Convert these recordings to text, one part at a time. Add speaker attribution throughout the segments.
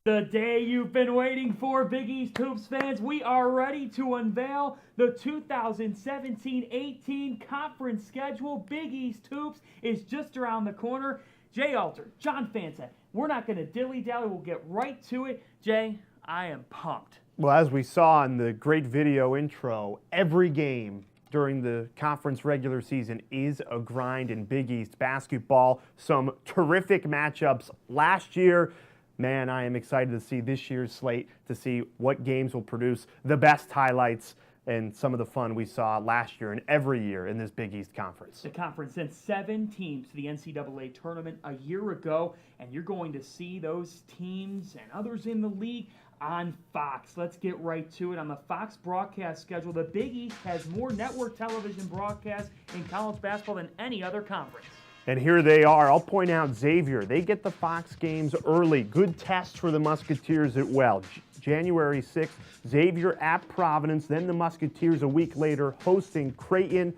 Speaker 1: The day you've been waiting for, Big East Hoops fans. We are ready to unveil the 2017-18 conference schedule. Big East Hoops is just around the corner. Jay Alter, John Fanta, we're not going to dilly-dally. We'll get right to it. Jay, I am pumped.
Speaker 2: Well, as we saw in the great video intro, every game during the conference regular season is a grind in Big East basketball. Some terrific matchups last year. Man, I am excited to see this year's slate, to see what games will produce the best highlights and some of the fun we saw last year and every year in this Big East Conference.
Speaker 1: The conference sent 7 teams to the NCAA tournament a year ago, and you're going to see those teams and others in the league on Fox. Let's get right to it. On the Fox broadcast schedule, the Big East has more network television broadcasts in college basketball than any other conference.
Speaker 2: And here they are. I'll point out Xavier. They get the Fox games early. Good test for the Musketeers as well. January 6th, Xavier at Providence. Then the Musketeers a week later hosting Creighton.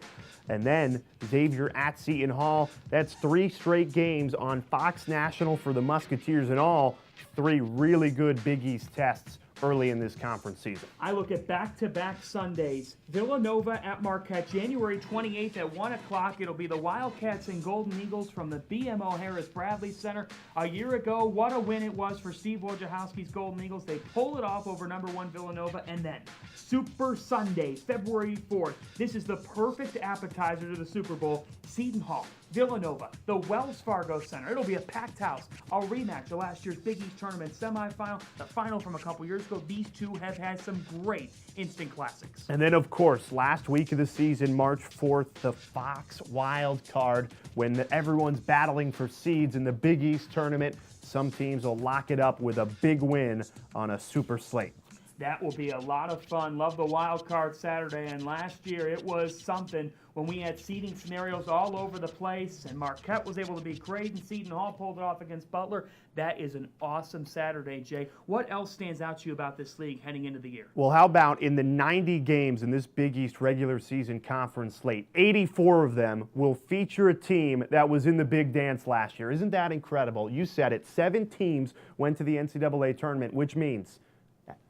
Speaker 2: And then Xavier at Seton Hall. That's 3 straight games on Fox National for the Musketeers, and all 3 really good Big East tests early in this conference season.
Speaker 1: I look at back-to-back Sundays. Villanova at Marquette, January 28th at 1 o'clock. It'll be the Wildcats and Golden Eagles from the BMO Harris Bradley Center. A year ago, what a win it was for Steve Wojciechowski's Golden Eagles. They pull it off over number 1 Villanova. And then Super Sunday, February 4th. This is the perfect appetizer to the Super Bowl. Seton Hall, Villanova, the Wells Fargo Center. It'll be a packed house. A rematch of last year's Big East Tournament semifinal, the final from a couple years ago. These two have had some great instant classics.
Speaker 2: And then, of course, last week of the season, March 4th, the Fox Wild Card, when everyone's battling for seeds in the Big East Tournament. Some teams will lock it up with a big win on a super slate.
Speaker 1: That will be a lot of fun. Love the wild card Saturday, and last year it was something when we had seeding scenarios all over the place, and Marquette was able to beat Creighton. Seton Hall pulled it off against Butler. That is an awesome Saturday, Jay. What else stands out to you about this league heading into the year?
Speaker 2: Well, how about in the 90 games in this Big East regular season conference slate, 84 of them will feature a team that was in the Big Dance last year. Isn't that incredible? You said it. 7 teams went to the NCAA tournament, which means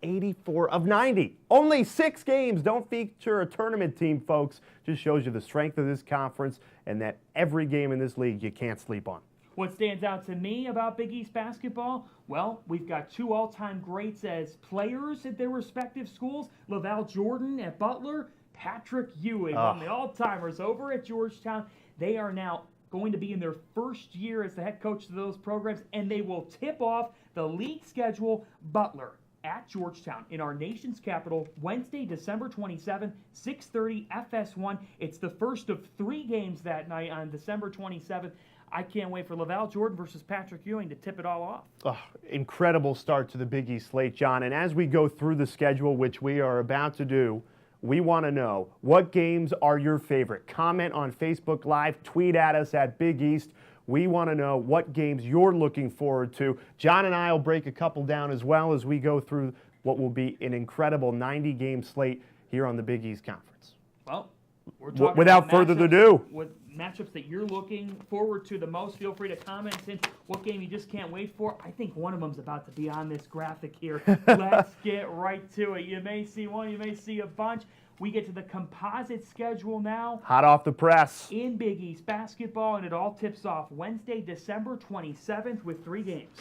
Speaker 2: 84 of 90. Only 6 games don't feature a tournament team, folks. Just shows you the strength of this conference and that every game in this league you can't sleep on.
Speaker 1: What stands out to me about Big East basketball? Well, we've got 2 all-time greats as players at their respective schools. LaVall Jordan at Butler, Patrick Ewing, one of the all-timers over at Georgetown. They are now going to be in their first year as the head coach of those programs, and they will tip off the league schedule. Butler at Georgetown in our nation's capital, Wednesday, December 27th, 6:30 FS1. It's the first of 3 games that night on December 27th. I can't wait for LaVall Jordan versus Patrick Ewing to tip it all off.
Speaker 2: Incredible start to the Big East slate, John. And as we go through the schedule, which we are about to do, we want to know, what games are your favorite? Comment on Facebook Live, tweet at us at Big East. We want to know what games you're looking forward to. John and I will break a couple down as well as we go through what will be an incredible 90-game slate here on the Big East Conference.
Speaker 1: Well, we're talking
Speaker 2: without further ado,
Speaker 1: with matchups that you're looking forward to the most. Feel free to comment in what game you just can't wait for. I think one of them's about to be on this graphic here. Let's get right to it. You may see one, you may see a bunch. We get to the composite schedule now.
Speaker 2: Hot off the press.
Speaker 1: In Big East basketball, and it all tips off Wednesday, December 27th with 3 games.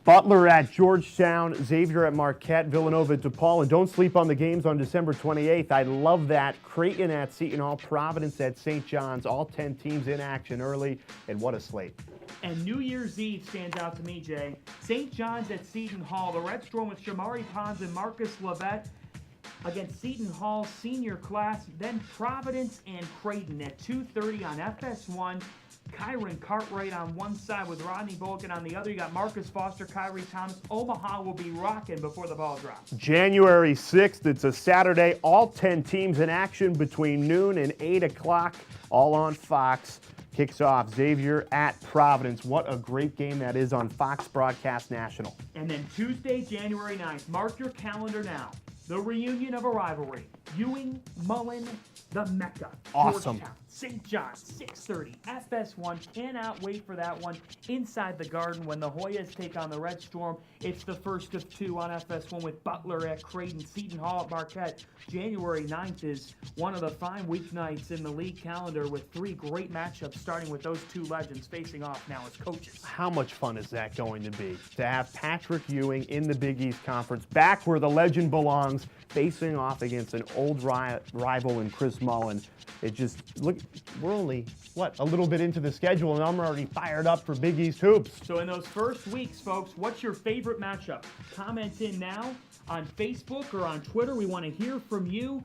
Speaker 2: Butler at Georgetown, Xavier at Marquette, Villanova at DePaul, and don't sleep on the games on December 28th. I love that. Creighton at Seton Hall, Providence at St. John's, all 10 teams in action early, and what a slate.
Speaker 1: And New Year's Eve stands out to me, Jay. St. John's at Seton Hall, the Red Storm with Shamari Pons and Marcus Levette against Seton Hall senior class, then Providence and Creighton at 2:30 on FS1. Kyron Cartwright on one side with Rodney Bolkin on the other. You got Marcus Foster, Kyrie Thomas. Omaha will be rocking before the ball drops.
Speaker 2: January 6th, it's a Saturday. All 10 teams in action between noon and 8 o'clock, all on Fox. Kicks off Xavier at Providence. What a great game that is on Fox Broadcast National.
Speaker 1: And then Tuesday, January 9th. Mark your calendar now. The reunion of a rivalry. Ewing, Mullen, the Mecca.
Speaker 2: Awesome.
Speaker 1: Georgetown, St. John's, 6:30. FS1, cannot wait for that one. Inside the Garden when the Hoyas take on the Red Storm. It's the first of two on FS1 with Butler at Creighton, Seton Hall at Marquette. January 9th is one of the fine weeknights in the league calendar with three great matchups starting with those two legends facing off now as coaches.
Speaker 2: How much fun is that going to be? To have Patrick Ewing in the Big East Conference, back where the legend belongs, facing off against an old rival in Chris Mullen. It just, look, we're only, a little bit into the schedule, and I'm already fired up for Big East hoops.
Speaker 1: So in those first weeks, folks, what's your favorite matchup? Comment in now on Facebook or on Twitter. We want to hear from you.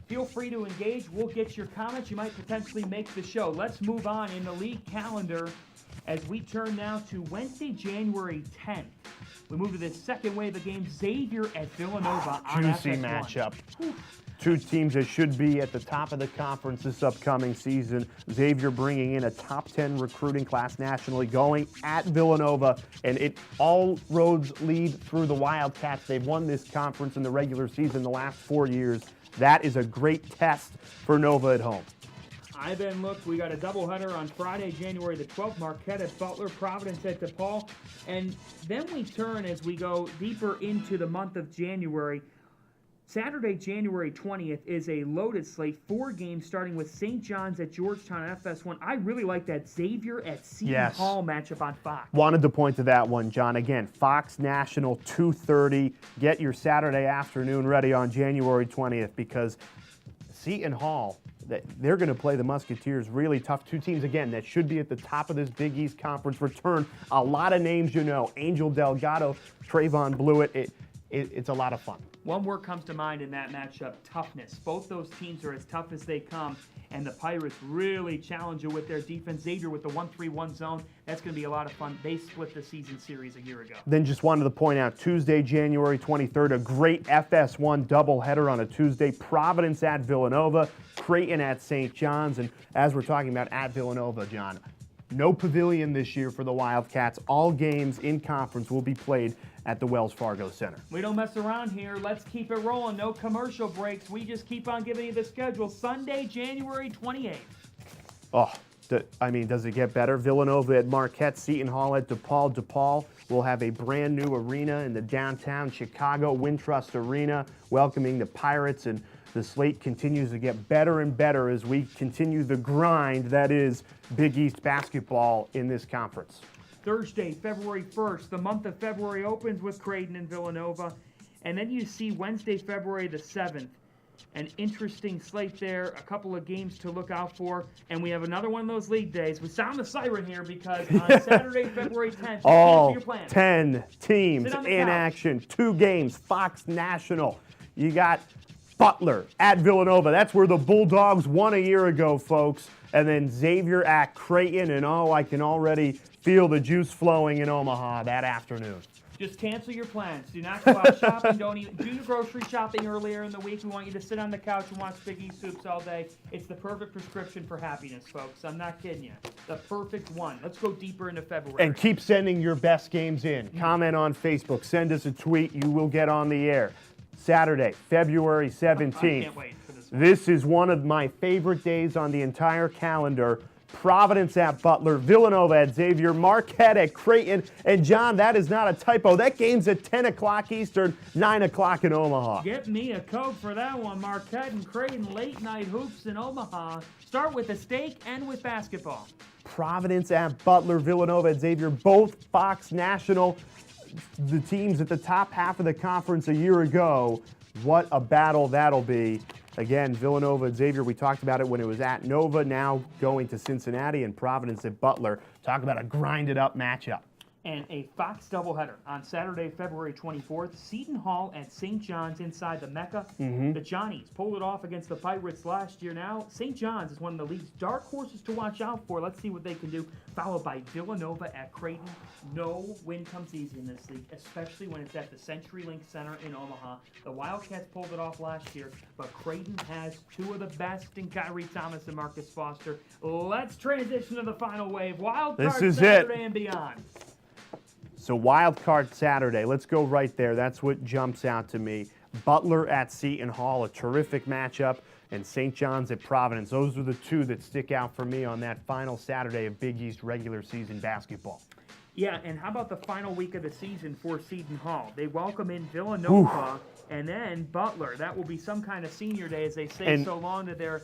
Speaker 1: Feel free to engage. We'll get your comments. You might potentially make the show. Let's move on in the league calendar as we turn now to Wednesday, January 10th. We move to the second wave of games. Xavier at Villanova on
Speaker 2: Juicy
Speaker 1: FS1.
Speaker 2: matchup. Two teams that should be at the top of the conference this upcoming season. Xavier bringing in a top 10 recruiting class nationally, going at Villanova, and all roads lead through the Wildcats. They've won this conference in the regular season the last 4 years. That is a great test for Nova at home.
Speaker 1: I then look, we got a doubleheader on Friday, January the 12th, Marquette at Butler, Providence at DePaul, and then we turn as we go deeper into the month of January. Saturday, January 20th is a loaded slate, 4 games starting with St. John's at Georgetown FS1. I really like that Xavier at Seton Hall matchup on Fox.
Speaker 2: Wanted to point to that one, John. Again, Fox National, 2:30. Get your Saturday afternoon ready on January 20th because Seton Hall, they're going to play the Musketeers really tough. Two teams, again, that should be at the top of this Big East Conference return. A lot of names you know. Angel Delgado, Trayvon Blewett. It's a lot of fun.
Speaker 1: One word comes to mind in that matchup, toughness. Both those teams are as tough as they come, and the Pirates really challenge you with their defense. Xavier with the 1-3-1 zone. That's going to be a lot of fun. They split the season series a year ago.
Speaker 2: Then just wanted to point out, Tuesday, January 23rd, a great FS1 doubleheader on a Tuesday. Providence at Villanova, Creighton at St. John's, and as we're talking about at Villanova, John, no pavilion this year for the Wildcats. All games in conference will be played at the Wells Fargo Center.
Speaker 1: We don't mess around here. Let's keep it rolling. No commercial breaks. We just keep on giving you the schedule. Sunday, January 28th.
Speaker 2: Oh, does it get better? Villanova at Marquette, Seton Hall at DePaul. DePaul will have a brand new arena in the downtown Chicago Wintrust Arena, welcoming the Pirates, and the slate continues to get better and better as we continue the grind that is Big East basketball in this conference.
Speaker 1: Thursday, February 1st, the month of February opens with Creighton and Villanova. And then you see Wednesday, February the 7th. An interesting slate there, a couple of games to look out for. And we have another one of those league days. We sound the siren here because on Saturday, February 10th,
Speaker 2: all
Speaker 1: your plans.
Speaker 2: 10 teams in action, 2 games, Fox National. You got Butler at Villanova. That's where the Bulldogs won a year ago, folks. And then Xavier at Creighton. And I can already feel the juice flowing in Omaha that afternoon.
Speaker 1: Just cancel your plans. Do not go out shopping. Don't even do your grocery shopping earlier in the week. We want you to sit on the couch and watch Big East Hoops all day. It's the perfect prescription for happiness, folks. I'm not kidding you. The perfect one. Let's go deeper into February.
Speaker 2: And keep sending your best games in. Comment on Facebook. Send us a tweet. You will get on the air. Saturday, February 17th.
Speaker 1: I can't wait for this one.
Speaker 2: This is one of my favorite days on the entire calendar. Providence at Butler, Villanova at Xavier, Marquette at Creighton. And, John, that is not a typo. That game's at 10 o'clock Eastern, 9 o'clock in Omaha.
Speaker 1: Get me a Coke for that one. Marquette and Creighton, late-night hoops in Omaha. Start with a steak and with basketball.
Speaker 2: Providence at Butler, Villanova at Xavier, both Fox National. The teams at the top half of the conference a year ago. What a battle that'll be. Again, Villanova and Xavier, we talked about it when it was at Nova, now going to Cincinnati, and Providence at Butler. Talk about a grinded-up matchup.
Speaker 1: And a Fox doubleheader on Saturday, February 24th. Seton Hall at St. John's inside the Mecca. The Johnnies pulled it off against the Pirates last year. Now, St. John's is one of the league's dark horses to watch out for. Let's see what they can do. Followed by Villanova at Creighton. No win comes easy in this league, especially when it's at the CenturyLink Center in Omaha. The Wildcats pulled it off last year, but Creighton has 2 of the best in Kyrie Thomas and Marcus Foster. Let's transition to the final wave. Wild card Saturday and beyond.
Speaker 2: So Wild Card Saturday, let's go right there. That's what jumps out to me. Butler at Seton Hall, a terrific matchup, and St. John's at Providence. Those are the two that stick out for me on that final Saturday of Big East regular season basketball.
Speaker 1: Yeah, and how about the final week of the season for Seton Hall? They welcome in Villanova and then Butler. That will be some kind of senior day, as they say so long to their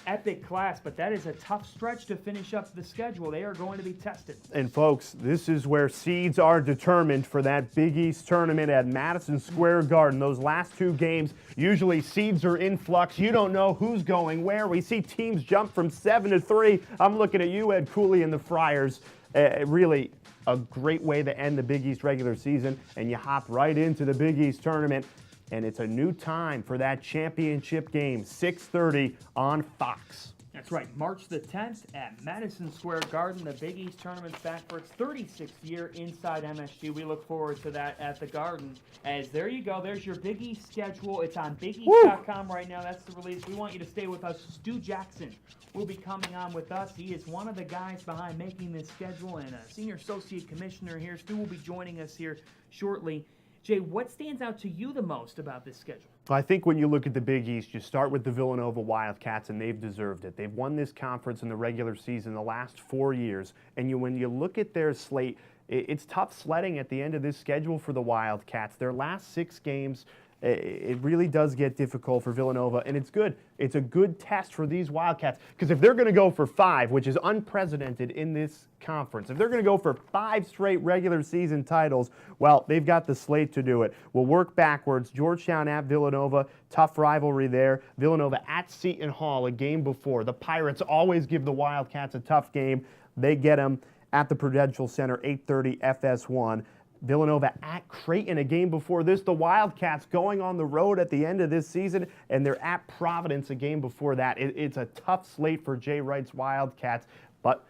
Speaker 1: epic class, but that is a tough stretch to finish up the schedule. They are going to be tested.
Speaker 2: And folks, this is where seeds are determined for that Big East tournament at Madison Square Garden. Those last two games, usually seeds are in flux. You don't know who's going where. We see teams jump from 7-3. I'm looking at you, Ed Cooley, and the Friars. Really a great way to end the Big East regular season, and you hop right into the Big East tournament. And it's a new time for that championship game, 6:30 on Fox.
Speaker 1: That's right, March the 10th at Madison Square Garden. The Big East tournament's back for its 36th year inside MSG. We look forward to that at the Garden. As there you go, there's your Big East schedule. It's on BigEast.com right now. That's the release. We want you to stay with us. Stu Jackson will be coming on with us. He is one of the guys behind making this schedule and a senior associate commissioner here. Stu will be joining us here shortly. Jay, what stands out to you the most about this schedule?
Speaker 2: I think when you look at the Big East, you start with the Villanova Wildcats, and they've deserved it. They've won this conference in the regular season the last 4 years. And when you look at their slate, it's tough sledding at the end of this schedule for the Wildcats. Their last 6 games, it really does get difficult for Villanova, and it's good. It's a good test for these Wildcats, because if they're going to go for 5, which is unprecedented in this conference, if they're going to go for 5 straight regular season titles, well, they've got the slate to do it. We'll work backwards. Georgetown at Villanova, tough rivalry there. Villanova at Seton Hall, a game before. The Pirates always give the Wildcats a tough game. They get them at the Prudential Center, 8:30 FS1. Villanova at Creighton, a game before this. The Wildcats going on the road at the end of this season, and they're at Providence a game before that. It's a tough slate for Jay Wright's Wildcats, but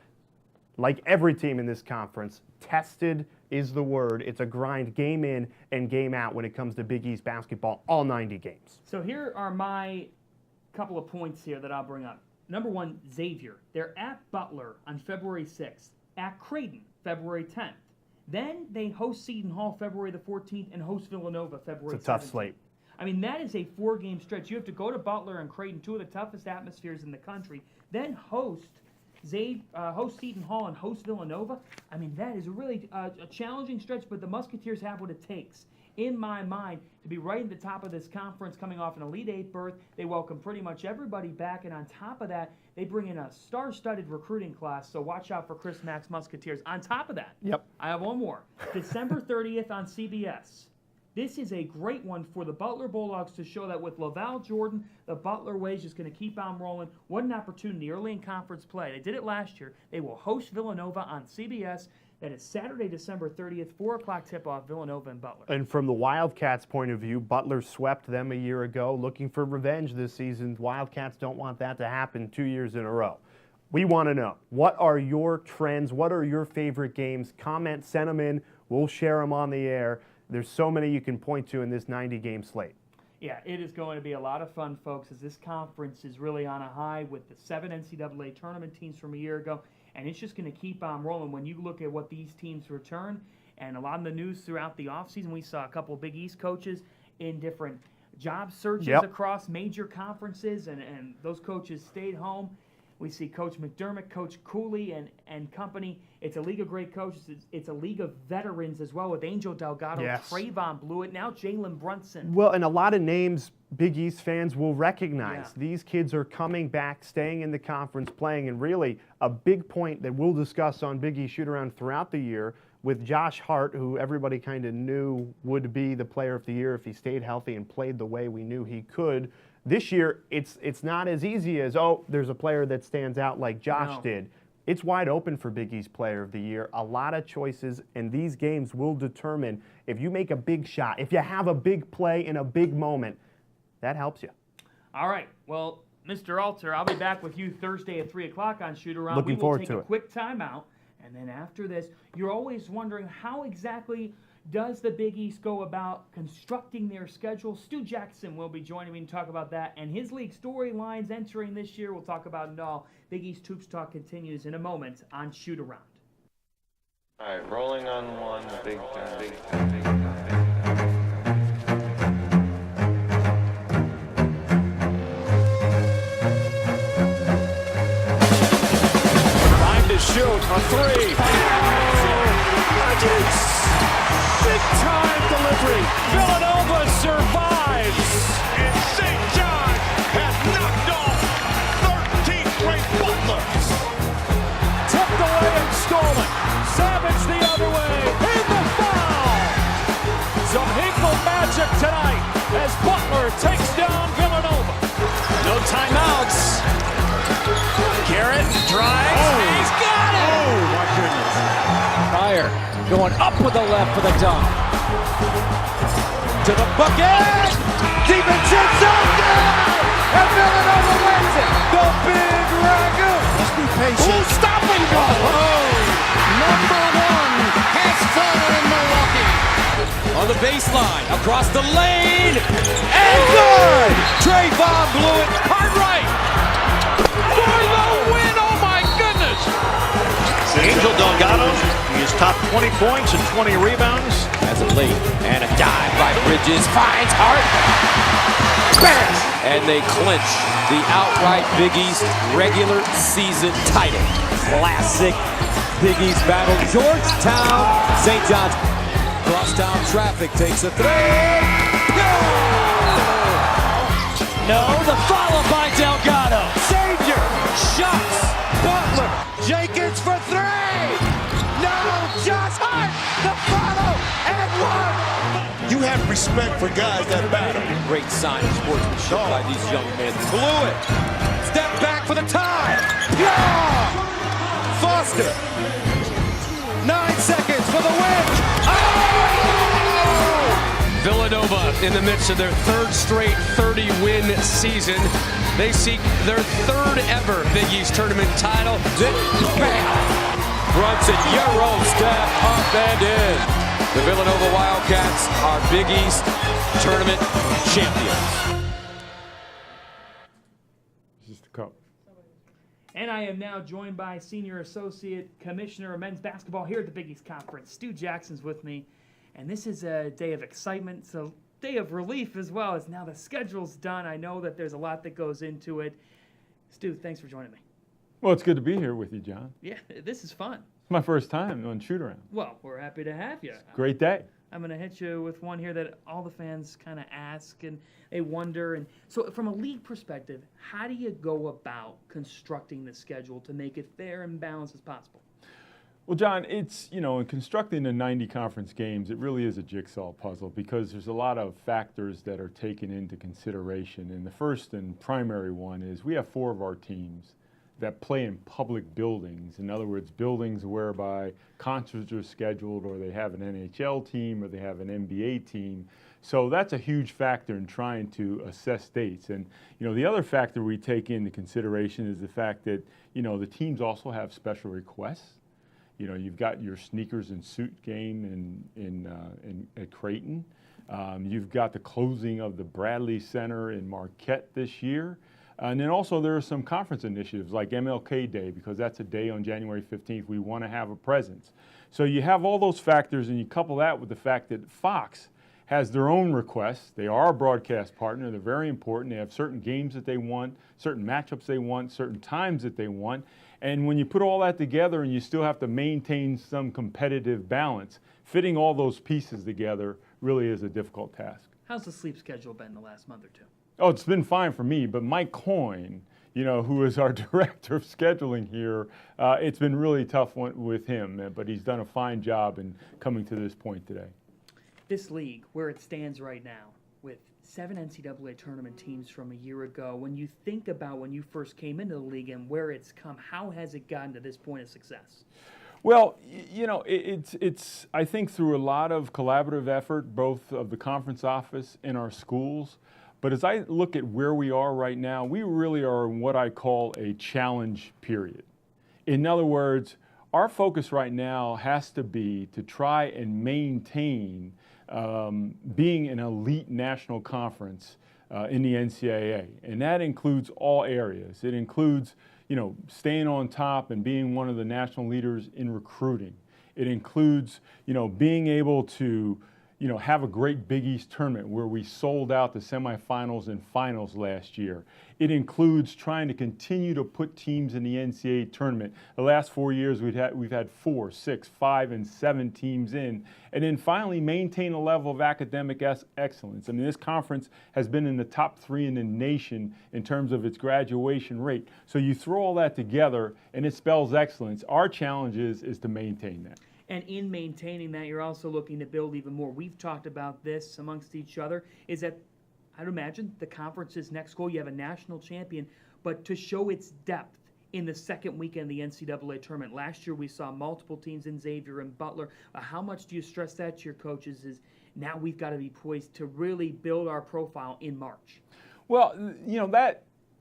Speaker 2: like every team in this conference, tested is the word. It's a grind game in and game out when it comes to Big East basketball, all 90 games.
Speaker 1: So here are my couple of points here that I'll bring up. Number one, Xavier. They're at Butler on February 6th, at Creighton February 10th. Then they host Seton Hall February the 14th and host Villanova February 17th.
Speaker 2: It's a tough slate.
Speaker 1: I mean, that is a 4-game stretch. You have to go to Butler and Creighton, 2 of the toughest atmospheres in the country, then host Seton Hall and host Villanova. I mean, that is really a challenging stretch, but the Musketeers have what it takes, in my mind, to be right at the top of this conference, coming off an Elite 8 berth. They welcome pretty much everybody back, and on top of that, they bring in a star-studded recruiting class, so watch out for Chris Mack's Musketeers. On top of that, I have one more. December 30th on CBS. This is a great one for the Butler Bulldogs to show that with Laval Jordan, the Butler way is just going to keep on rolling. What an opportunity early in conference play. They did it last year. They will host Villanova on CBS. That is Saturday, December 30th, 4 o'clock tip-off, Villanova and Butler.
Speaker 2: And from the Wildcats' point of view, Butler swept them a year ago, looking for revenge this season. Wildcats don't want that to happen 2 years in a row. We want to know, what are your trends? What are your favorite games? Comment, send them in. We'll share them on the air. There's so many you can point to in this 90-game slate.
Speaker 1: Yeah, it is going to be a lot of fun, folks, as this conference is really on a high with the 7 NCAA tournament teams from a year ago. And it's just going to keep on rolling when you look at what these teams return. And a lot of the news throughout the offseason, we saw a couple of Big East coaches in different job searches across major conferences, and those coaches stayed home. We see Coach McDermott, Coach Cooley, and company. It's a league of great coaches. It's a league of veterans as well, with Angel Delgado, Trayvon Blewett, now Jalen Brunson.
Speaker 2: Well, and a lot of names Big East fans will recognize. These kids are coming back, staying in the conference, playing, and really a big point that we'll discuss on Big East Shootaround throughout the year with Josh Hart, who everybody kind of knew would be the player of the year if he stayed healthy and played the way we knew he could. This year, it's not as easy as, oh, there's a player that stands out like Josh did. It's wide open for Big East Player of the Year. A lot of choices, and these games will determine if you make a big shot, if you have a big play in a big moment, that helps you.
Speaker 1: All right. Well, Mr. Alter, I'll be back with you Thursday at 3 o'clock on Shootaround.
Speaker 2: Looking forward to it.
Speaker 1: We will take a quick timeout, and then after this, you're always wondering how exactly does the Big East go about constructing their schedule? Stu Jackson will be joining me to talk about that and his league storylines entering this year. We'll talk about it all. Big East Hoops Talk continues in a moment on Shootaround.
Speaker 3: All right, rolling on one, big time, big time, big time, big time.
Speaker 4: A three. Nuggets! Big time delivery. Villanova survives. And St. John has knocked off 13th ranked Butler. Tipped away and stolen. Savage the other way. In the foul. Some Hinkle magic tonight as Butler takes down Villanova. No timeouts. Garrett drives. Oh. He's got it. Oh, my goodness. Pryor going up with the left for the dunk. To the bucket. Deep in and Villanova wins it. The big ragu. Let's be patient. Who's stopping go? Oh, number one has fallen in Milwaukee. On the baseline, across the lane, and good! Trayvon blew it. Cartwright for the win, oh my goodness! Angel Delgado, he is top 20 points and 20 rebounds. As of late, and a dive by Bridges, finds Hart. Bam! And they clinch the outright Big East regular season title. Classic Big East battle. Georgetown, St. John's. Crosstown traffic takes a three. No, the follow by Delgado. Savior, shots, Butler, Jenkins for three. No, Josh Hart, the follow, and one. You have respect for guys that battle. Great sign of sportsmanship by these young men. Blew it. Step back for the tie. Yeah! Foster. 9 seconds for the win. Villanova in the midst of their third straight 30-win season. They seek their third ever Big East tournament title. Bam! Brunson, Euro step up and in. The Villanova Wildcats are Big East tournament champions.
Speaker 2: Just a cup.
Speaker 1: And I am now joined by Senior Associate Commissioner of Men's Basketball here at the Big East Conference. Stu Jackson's with me. And this is a day of excitement, it's a day of relief as well, as now the schedule's done. I know that there's a lot that goes into it. Stu, thanks for joining me.
Speaker 5: Well, it's good to be here with you, John.
Speaker 1: Yeah, this is fun.
Speaker 5: It's my first time on Shootaround.
Speaker 1: Well, we're happy to have you.
Speaker 5: Great day.
Speaker 1: I'm going to hit you with one here that all the fans kind of ask and they wonder. And so from a league perspective, how do you go about constructing the schedule to make it fair and balanced as possible?
Speaker 5: Well, John, it's, in constructing the 90 conference games, it really is a jigsaw puzzle because there's a lot of factors that are taken into consideration. And the first and primary one is we have 4 of our teams that play in public buildings. In other words, buildings whereby concerts are scheduled, or they have an NHL team, or they have an NBA team. So that's a huge factor in trying to assess dates. And, the other factor we take into consideration is the fact that, the teams also have special requests. You've got your sneakers and suit game at Creighton. You've got the closing of the Bradley Center in Marquette this year. And then also there are some conference initiatives like MLK Day, because that's a day on January 15th we want to have a presence. So you have all those factors, and you couple that with the fact that Fox has their own requests. They are a broadcast partner. They're very important. They have certain games that they want, certain matchups they want, certain times that they want. And when you put all that together and you still have to maintain some competitive balance, fitting all those pieces together really is a difficult task.
Speaker 1: How's the sleep schedule been the last month or two?
Speaker 5: Oh, it's been fine for me, but Mike Coyne, who is our director of scheduling here, it's been really tough with him, but he's done a fine job in coming to this point today.
Speaker 1: This league, where it stands right now, with 7 NCAA tournament teams from a year ago, when you think about when you first came into the league and where it's come, how has it gotten to this point of success?
Speaker 5: Well, it's I think through a lot of collaborative effort, both of the conference office and our schools. But as I look at where we are right now, we really are in what I call a challenge period. In other words, our focus right now has to be to try and maintain being an elite national conference in the NCAA. And that includes all areas. It includes, staying on top and being one of the national leaders in recruiting. It includes, being able to, have a great Big East tournament where we sold out the semifinals and finals last year. It includes trying to continue to put teams in the NCAA tournament. The last 4 years we've had 4, 6, 5, and 7 teams in, and then finally maintain a level of academic excellence. I mean, this conference has been in the top 3 in the nation in terms of its graduation rate. So you throw all that together and it spells excellence. Our challenge is to maintain that.
Speaker 1: And in maintaining that, you're also looking to build even more. We've talked about this amongst each other, is that I'd imagine the conference's next goal, you have a national champion, but to show its depth in the second weekend of the NCAA tournament. Last year we saw multiple teams in Xavier and Butler. How much do you stress that to your coaches is now we've got to be poised to really build our profile in March?
Speaker 5: Well,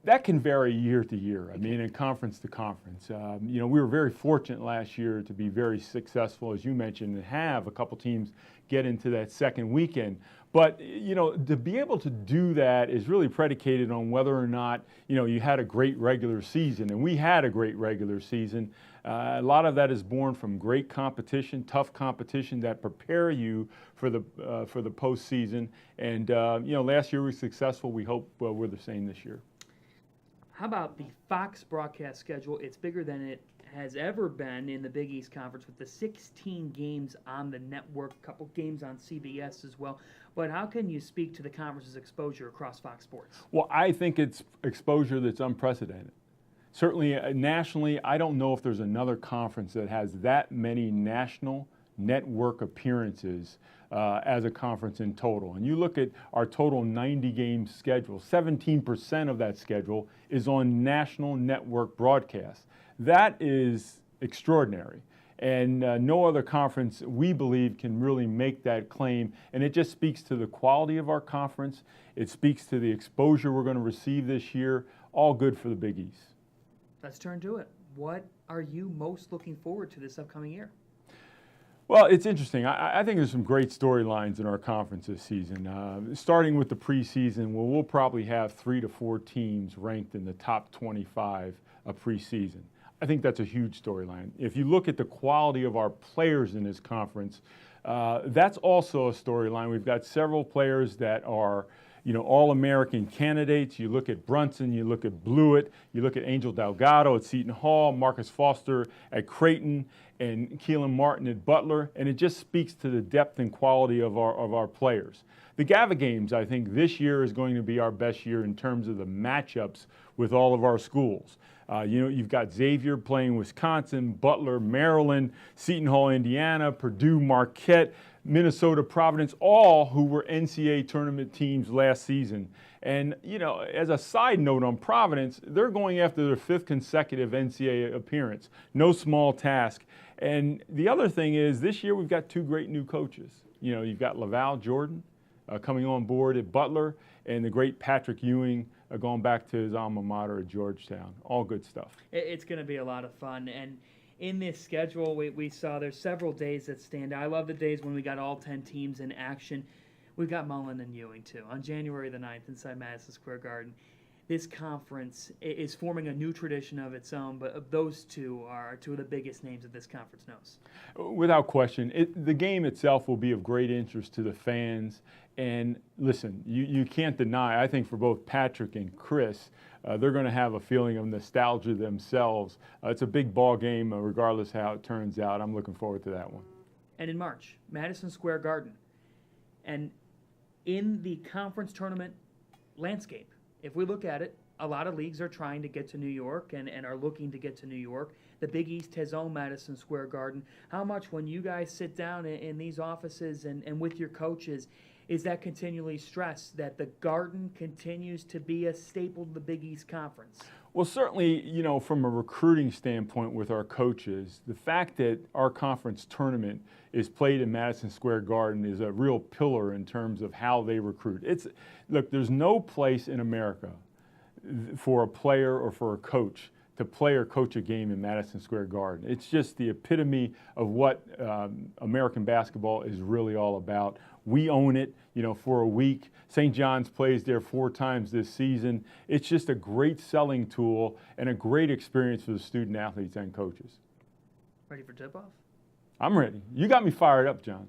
Speaker 5: that can vary year to year. I mean, and conference to conference. We were very fortunate last year to be very successful, as you mentioned, and have a couple teams get into that second weekend. But, to be able to do that is really predicated on whether or not, you had a great regular season. And we had a great regular season. A lot of that is born from great competition, tough competition that prepare you for the postseason. And, last year we were successful. We hope we're the same this year.
Speaker 1: How about the Fox broadcast schedule? It's bigger than it has ever been in the Big East Conference with the 16 games on the network, a couple games on CBS as well. But how can you speak to the conference's exposure across Fox Sports?
Speaker 5: Well, I think it's exposure that's unprecedented. Certainly nationally, I don't know if there's another conference that has that many national network appearances as a conference in total. And you look at our total 90-game schedule, 17% of that schedule is on national network broadcasts. That is extraordinary. And no other conference, we believe, can really make that claim. And it just speaks to the quality of our conference. It speaks to the exposure we're going to receive this year. All good for the Big East.
Speaker 1: Let's turn to it. What are you most looking forward to this upcoming year?
Speaker 5: Well, it's interesting. I think there's some great storylines in our conference this season. Starting with the preseason, well, we'll probably have 3 to 4 teams ranked in the top 25 of preseason. I think that's a huge storyline. If you look at the quality of our players in this conference, that's also a storyline. We've got several players that are All-American candidates. You look at Brunson, you look at Blewett, you look at Angel Delgado at Seton Hall, Marcus Foster at Creighton, and Keelan Martin at Butler, and it just speaks to the depth and quality of our players. The GAVA games, I think, this year is going to be our best year in terms of the matchups with all of our schools. You've got Xavier playing Wisconsin, Butler, Maryland, Seton Hall, Indiana, Purdue, Marquette, Minnesota, Providence, all who were NCAA tournament teams last season. And, as a side note on Providence, they're going after their 5th consecutive NCAA appearance. No small task. And the other thing is, this year we've got 2 great new coaches. You've got Laval Jordan coming on board at Butler, and the great Patrick Ewing going back to his alma mater at Georgetown. All good stuff.
Speaker 1: It's going to be a lot of fun. And in this schedule, we saw there's several days that stand out. I love the days when we got all 10 teams in action. We've got Mullen and Ewing, too, on January the 9th inside Madison Square Garden. This conference is forming a new tradition of its own, but those two are 2 of the biggest names that this conference knows. Without question.
Speaker 5: The game itself will be of great interest to the fans. And listen, you can't deny, I think for both Patrick and Chris, they're going to have a feeling of nostalgia themselves. It's a big ball game, regardless how it turns out. I'm looking forward to that one.
Speaker 1: And in March, Madison Square Garden. And in the conference tournament landscape, if we look at it, a lot of leagues are trying to get to New York and are looking to get to New York. The Big East has owned Madison Square Garden. How much, when you guys sit down in these offices and with your coaches, is that continually stressed that the Garden continues to be a staple of the Big East Conference?
Speaker 5: Well, certainly, from a recruiting standpoint with our coaches, the fact that our conference tournament is played in Madison Square Garden is a real pillar in terms of how they recruit. Look, there's no place in America for a player or for a coach to play or coach a game in Madison Square Garden. It's just the epitome of what American basketball is really all about. We own it, for a week. St. John's plays there 4 times this season. It's just a great selling tool and a great experience for the student athletes and coaches.
Speaker 1: Ready for tip-off?
Speaker 5: I'm ready. You got me fired up, John.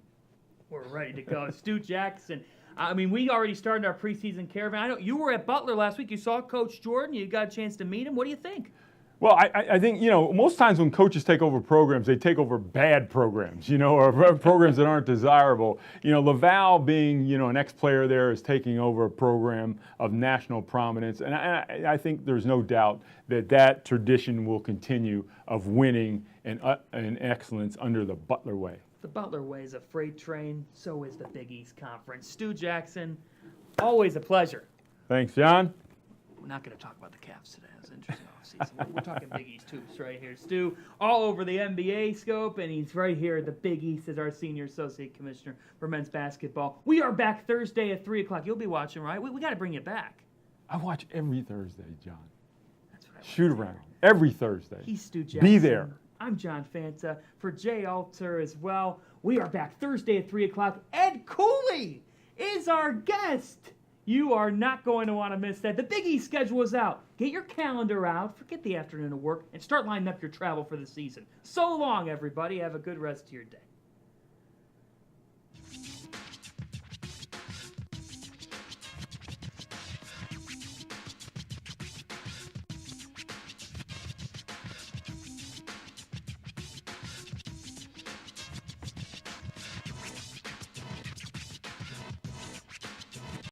Speaker 1: We're ready to go. Stu Jackson. I mean, we already started our preseason caravan. I know you were at Butler last week. You saw Coach Jordan. You got a chance to meet him. What do you think?
Speaker 5: Well, I think, most times when coaches take over programs, they take over bad programs, or programs that aren't desirable. Laval being, an ex-player there is taking over a program of national prominence. And I think there's no doubt that tradition will continue of winning and excellence under the Butler way.
Speaker 1: The Butler way is a freight train. So is the Big East Conference. Stu Jackson, always a pleasure.
Speaker 5: Thanks, John.
Speaker 1: We're not going to talk about the Cavs today. That was interesting offseason. We're talking Big East hoops right here. Stu, all over the NBA scope, and he's right here at the Big East as our senior associate commissioner for men's basketball. We are back Thursday at 3 o'clock. You'll be watching, right? We got to bring it back.
Speaker 5: I watch every Thursday, John.
Speaker 1: That's what I
Speaker 5: Shootaround every Thursday.
Speaker 1: He's Stu Jackson.
Speaker 5: Be there.
Speaker 1: I'm John Fanta. For Jay Alter as well, we are back Thursday at 3 o'clock. Ed Cooley is our guest. You are not going to want to miss that. The Big East schedule is out. Get your calendar out, forget the afternoon of work, and start lining up your travel for the season. So long, everybody. Have a good rest of your day.